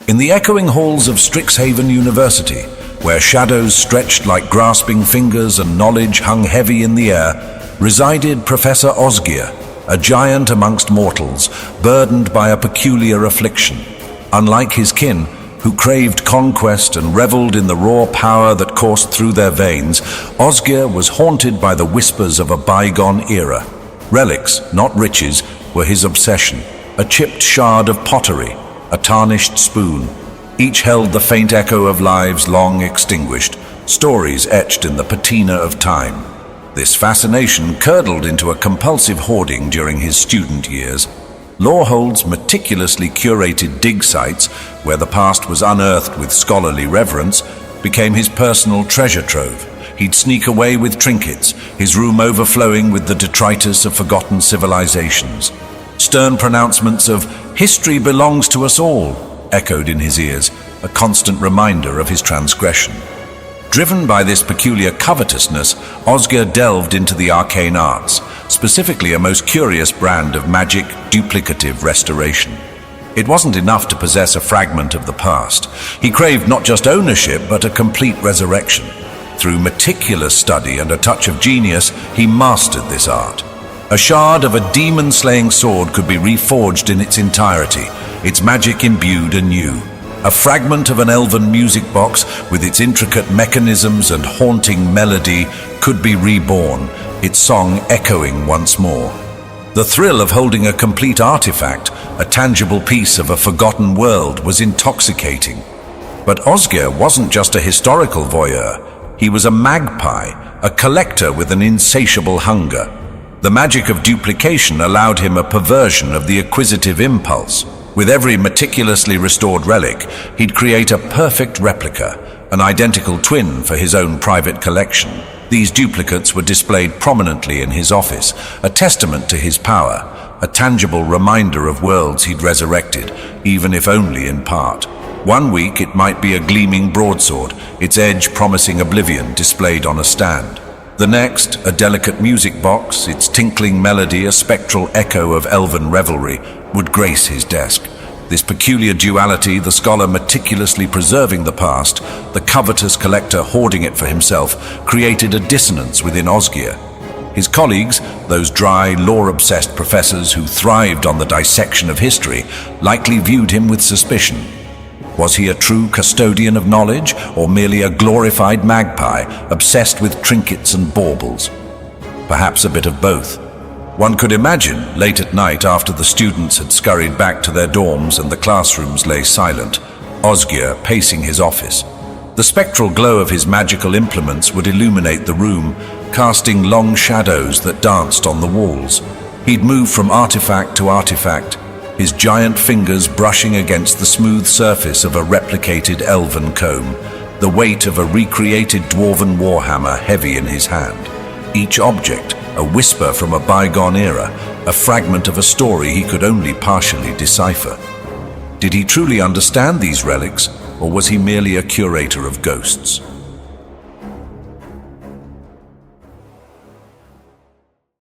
In the echoing halls of Strixhaven University, where shadows stretched like grasping fingers and knowledge hung heavy in the air, resided Professor Osgir, a giant amongst mortals, burdened by a peculiar affliction. Unlike his kin, who craved conquest and reveled in the raw power that coursed through their veins, Osgir was haunted by the whispers of a bygone era. Relics, not riches, were his obsession. A chipped shard of pottery, a tarnished spoon. Each held the faint echo of lives long extinguished, stories etched in the patina of time. This fascination curdled into a compulsive hoarding during his student years. Lawhold's meticulously curated dig sites, where the past was unearthed with scholarly reverence, became his personal treasure trove. He'd sneak away with trinkets, his room overflowing with the detritus of forgotten civilizations. Stern pronouncements of "history belongs to us all" echoed in his ears, a constant reminder of his transgression. Driven by this peculiar covetousness, Osgir delved into the arcane arts, specifically a most curious brand of magic duplicative restoration. It wasn't enough to possess a fragment of the past. He craved not just ownership, but a complete resurrection. Through meticulous study and a touch of genius, he mastered this art. A shard of a demon-slaying sword could be reforged in its entirety, its magic imbued anew. A fragment of an elven music box with its intricate mechanisms and haunting melody could be reborn, its song echoing once more. The thrill of holding a complete artifact, a tangible piece of a forgotten world, was intoxicating. But Osgir wasn't just a historical voyeur. He was a magpie, a collector with an insatiable hunger. The magic of duplication allowed him a perversion of the acquisitive impulse. With every meticulously restored relic, he'd create a perfect replica, an identical twin for his own private collection. These duplicates were displayed prominently in his office, a testament to his power, a tangible reminder of worlds he'd resurrected, even if only in part. One week it might be a gleaming broadsword, its edge promising oblivion, displayed on a stand. The next, a delicate music box, its tinkling melody a spectral echo of elven revelry, would grace his desk. This peculiar duality, the scholar meticulously preserving the past, the covetous collector hoarding it for himself, created a dissonance within Osgir. His colleagues, those dry, lore-obsessed professors who thrived on the dissection of history, likely viewed him with suspicion. Was he a true custodian of knowledge, or merely a glorified magpie, obsessed with trinkets and baubles? Perhaps a bit of both. One could imagine, late at night after the students had scurried back to their dorms and the classrooms lay silent, Osgir pacing his office. The spectral glow of his magical implements would illuminate the room, casting long shadows that danced on the walls. He'd move from artifact to artifact, his giant fingers brushing against the smooth surface of a replicated elven comb, the weight of a recreated dwarven warhammer heavy in his hand. Each object, a whisper from a bygone era, a fragment of a story he could only partially decipher. Did he truly understand these relics, or was he merely a curator of ghosts?